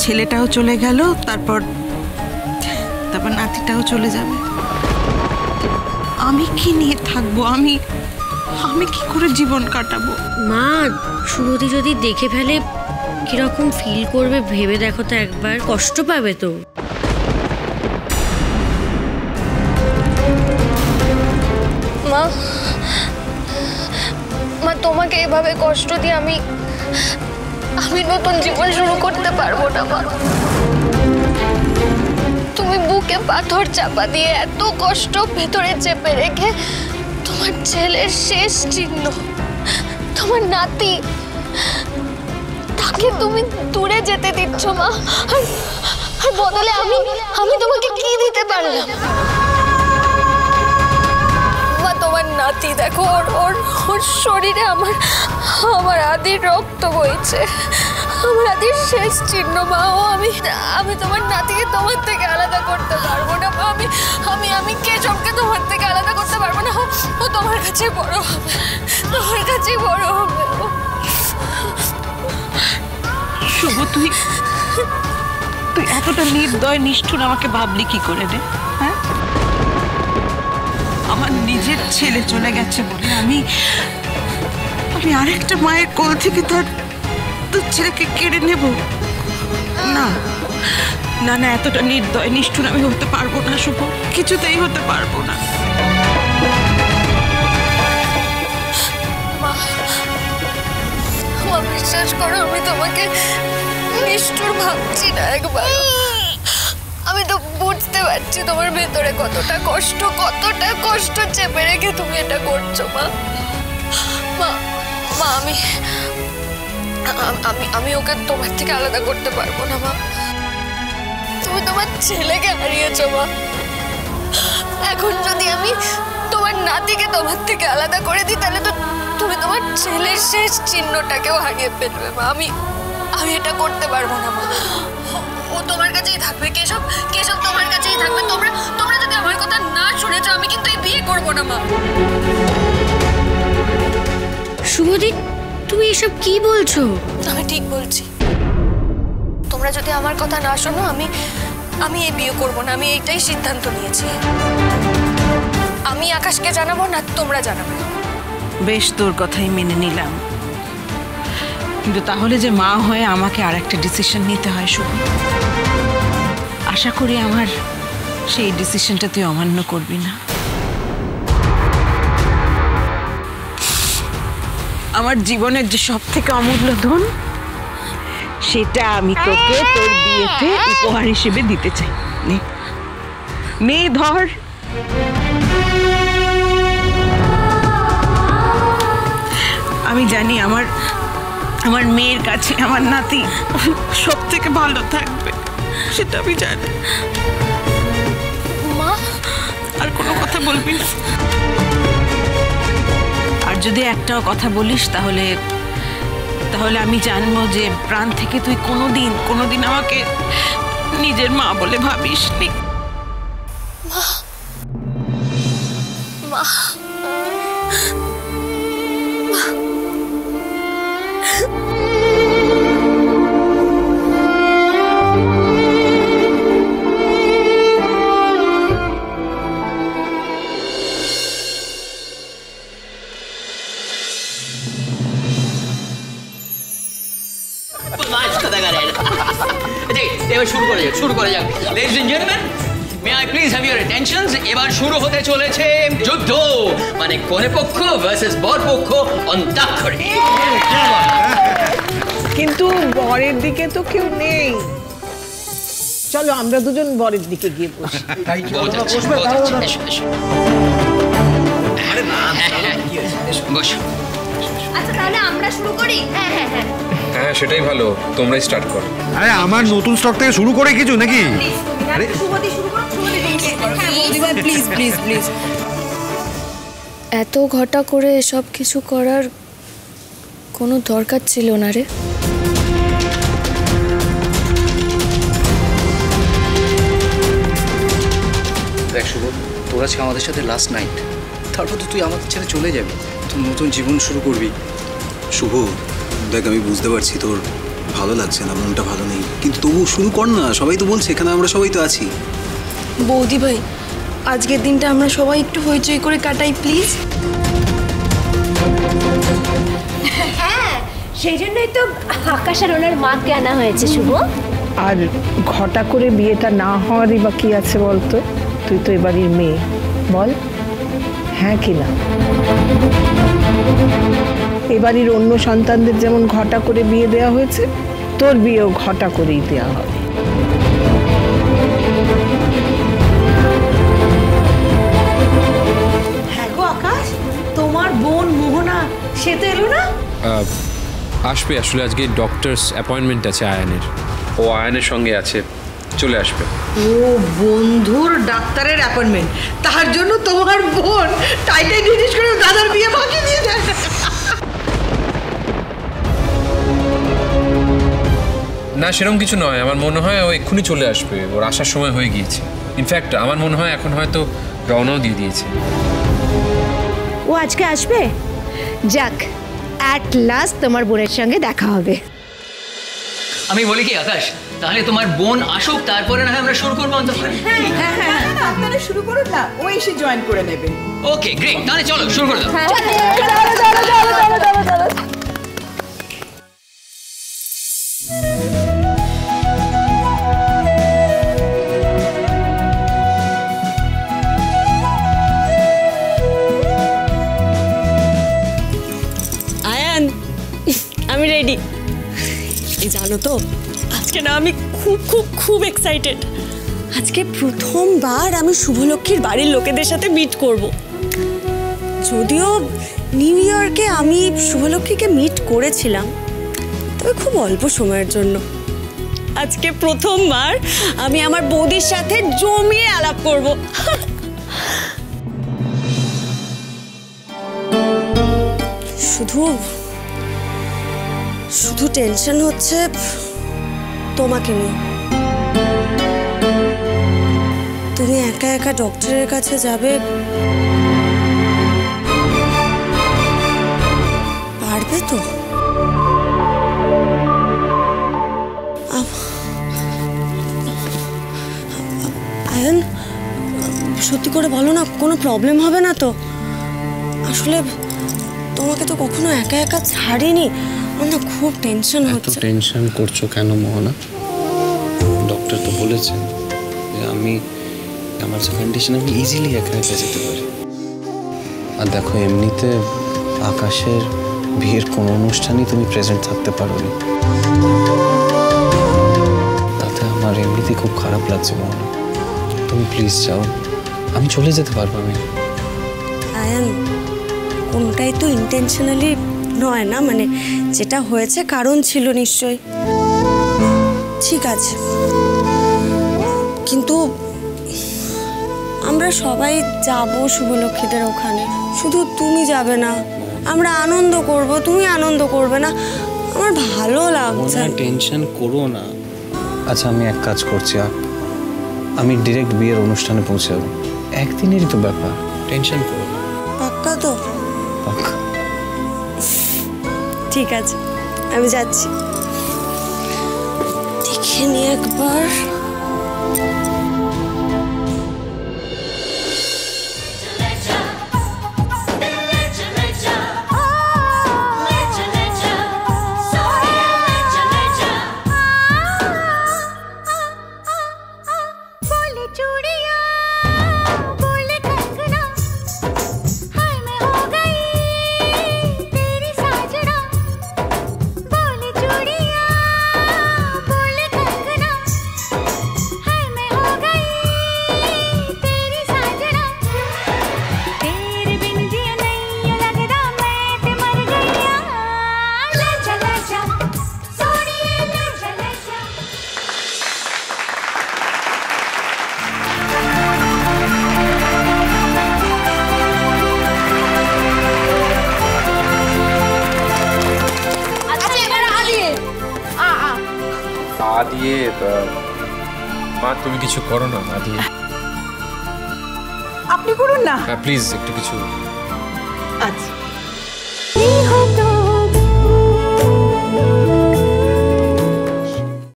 ছেলেটাও চলে গেল, তারপর নাতিটাও চলে যাবে। আমি কি নিয়ে থাকবো? আমি কি করে জীবন কাটাবো? মা, সুমতি যদি দেখে ফেলে কিরকম ফিল করবে ভেবে দেখো তো একবার। কষ্ট পাবে তো। মা, তোমাকে এভাবে কষ্ট দিয়ে আমি নতুন জীবন শুরু করতে পারবো না মা। তুমি বুকে পাথর চাপা দিয়ে এত কষ্ট ভেতরে চেপে রেখে তোমার ছেলের শেষ চিহ্ন, তোমার নাতি, তাকে তুমি দূরে যেতে দিচ্ছ মা। আর বদলে আমি তোমাকে কি দিতে পারলাম? তোমার নাতি দেখো, ওর শরীরে আমার আদির রক্ত বইছে, আমার আদির শেষ চিহ্ন মা। আমি তোমার নাতিকে তোমার থেকে আলাদা করতে পারবো না মা। আমি কেশবকে তোমার থেকে আলাদা করতে পারবো না। ও তোমার কাছে বড় হবে, তোমার কাছেই বড় হবে। শুভ, তুই এতটা নির্দয় নিষ্ঠুর আমাকে ভাবলি কি করে রে? হ্যাঁ, আমার নিজের ছেলে চলে গেছে বলে আমি আরেকটা মায়ের কোল থেকে তোর ছেলেকে কেড়ে নেব? না না না, এতটা নির্দয় নিষ্ঠুর আমি হতে পারবো না শুভ, কিছুতেই হতে পারবো না। মা, বিশ্বাস করো, আমি তোমাকে নিষ্ঠুর ভাবছি না একবার। আমি তো বুঝতে পারছি তোমার ভেতরে কতটা কষ্ট চেপে রেখে তুমি এটা করছো মা। মা, আমি ওকে তোমার থেকে আলাদা করতে পারবো না মা। তুমি তোমার ছেলেকে হারিয়েছো মা। এখন যদি আমি তোমার নাতিকে তোমার থেকে আলাদা করে দিই, তাহলে তো তুমি তোমার ছেলের শেষ চিহ্নটাকেও হারিয়ে ফেলবে মা। আমি এটা করতে পারবো না মা। ও তোমার কাছেই থাকবে, কেশব তোমার কাছেই থাকবে। তোমরা যদি আমার কথা না শুনেছো, আমি কিন্তু এই বিয়ে করবো না মা। শুভদীপ, তুমি এসব কি বলছো? আমি ঠিক বলছি। তোমরা যদি আমার কথা না শোনো, আমি এই বিয়ে করবো না। আমি এইটাই সিদ্ধান্ত নিয়েছি। আমি আকাশকে জানাবো না, তোমরা জানাবে। বেশ, তোর কথাই মেনে নিলাম, কিন্তু তাহলে যে মা হয়ে আমাকে আর একটা ডিসিশন নিতে হয় শুভ। আশা করি আমার সেই ডিসিশনটা তুই অমান্য করবি না। আমার জীবনের যে সব থেকে অমূল্য ধন, সেটা আমি তোকে তোর বিয়েতে উপহার হিসেবে দিতে চাই। নে ধর। আমি জানি আমার মেয়ের কাছে আমার নাতি সব থেকে ভালো থাকবে, সেটা আমি জানি। মা, আর কোনো কথা বলবি না। আর যদি একটাও কথা বলিস, তাহলে আমি জানবো যে প্রাণ থেকে তুই কোনোদিন আমাকে নিজের মা বলে ভাবিসনি। মা, শুরু করা যাক। Ladies and gentlemen, may I please have your attentions? এবার শুরু হতে চলেছে যুদ্ধ, মানে কনে পক্ষ ভার্সেস বর পক্ষ অন্তাক্ষরী। কিন্তু বরের দিকে তো কেউ নেই। চলো আমরা দুজন বরের দিকে গিয়ে বসি। বসো। আচ্ছা, তাহলে আমরা শুরু করি? হ্যাঁ, সেটাই ভালো, তোমরাই স্টার্ট করো। আরে আমার নতুন স্টক থেকে শুরু করে কিছু নাকি? এত ঘটা করে এসব কিছু করার কোনো দরকার ছিল না রে। দেখ শুভ, তোর আজকে আমাদের সাথে লাস্ট নাইট, তারপর তো তুই আমাদের ছেড়ে চলে যাবি, তুই নতুন জীবন শুরু করবি। শুভ, দেখ আমি বুঝতে পারছি তোর ভালো লাগছে না, মনটা ভালো নেই, কিন্তু তবু শুরু কর না, সবাই তো বলছে, এখানে আমরা সবাই তো আছি। বৌদি ভাই, আজকের দিনটা আমরা সবাই একটু হইচই করে কাটাই প্লিজ। হ্যাঁ, সেই জন্যই তো আকাশ আর ওনার মাকে আনা হয়েছে শুভ। আর ঘটা করে বিয়েটা না হওয়ারই বা কি আছে বলতো? তুই তো এবাড়ির মেয়ে, বল হ্যাঁ কি না? এবাড়ির অন্য সন্তানদের যেমন ঘটা করে বিয়ে দেওয়া হয়েছে, তোর বিয়েও ঘটা করেই দেওয়া হবে। হ্যাঁ গো আকাশ, তোমার বোন মোহনা সে তো এলো না? আসবে, আসলে আজকে ডক্টরস অ্যাপয়েন্টমেন্ট আছে আয়ানের, ও আয়ানের সঙ্গে আছে, চলে আসবে। ও বন্ধুর ডাক্তারের অ্যাপয়েন্টমেন্ট, তার জন্য তোমার বোন টাইটাই জিনিস করে দাদার বিয়ে বাকি দিয়ে যায়। না, সেরকম কিছু নয়, আমার মনে হয় ও এক্ষুনি চলে আসবে, ওর আসার সময় হয়ে গিয়েছে। ইনফ্যাক্ট আমার মনে হয় এখন হয়তো রওনাও দিয়ে দিয়েছে। ও আজকে আসবে? যাক, অ্যাট লাস্ট তোমার বোনের সঙ্গে দেখা হবে। আমি বলি কি আকাশ, তাহলে তোমার বোন আসুক, তারপরে না হয় আমরা শুরু করবো অন্তত। আপনারা শুরু করুন না, ও এসে জয়েন করে নেবে। ওকে গ্রেট, তাহলে চলো শুরু করে দাও। আয়ান, আমি রেডি। জানো তো, আজকে না আমি খুব খুব খুব এক্সাইটেড। আজকে প্রথমবার আমি শুভলক্ষ্মীর বাড়ির লোকেদের সাথে মিট করব। যদিও নিউ ইয়র্কে আমি শুভলক্ষ্মীকে মিট করেছিলাম, তবে খুব অল্প সময়ের জন্য। আজকে প্রথমবার আমি আমার বৌদির সাথে জমিয়ে আলাপ করব। শুধু শুধু টেনশন হচ্ছে তোমাকে নিয়ে। তুমি একা একা ডক্টরের কাছে যাবে, পারবে তো? আয়ান, সত্যি করে বলো না, কোনো প্রবলেম হবে না তো? আসলে তোমাকে তো কখনো একা একা ছাড়িনি, আমার না খুব টেনশন হচ্ছে। টেনশন করছো কেন মোহনা? ডক্টর তো বলেছেন যে আমি আমার যে কন্ডিশন, আমি ইজিলি একা একা যেতে পারি। আর দেখো, এমনিতে আকাশের বিয়ের কোনো অনুষ্ঠানই তুমি প্রেজেন্ট থাকতে পারোনি, তাতে আমার এমনিতে খুব খারাপ লাগছে মোহনা। তুমি প্লিজ যাও, আমি চলে যেতে পারবো। আমি আয়ান, কোনটাই তো ইন্টেনশনালি নয় না, মানে যেটা হয়েছে কারণ ছিল নিশ্চয়ই। ঠিক আছে, কিন্তু আমরা সবাই যাব শুভলক্ষ্মীদের ওখানে, শুধু তুমি যাবে না। আমরা আনন্দ করব, তুমি আনন্দ করবে না, আমার ভালো লাগছে। টেনশন করো না। আচ্ছা, আমি এক কাজ করছি, আমি ডিরেক্ট বিয়ের অনুষ্ঠানে পৌঁছে যাবো। একদিনেরই তো ব্যাপার, টেনশন করো না। পাক্কা তো? পাক্কা। ঠিক আছে, আমি যাচ্ছি। দেখে নি একবার। দিয়ে মা, তুমি কিছু করো না। দিয়ে আপনি করুন না প্লিজ, একটু কিছু। আচ্ছা।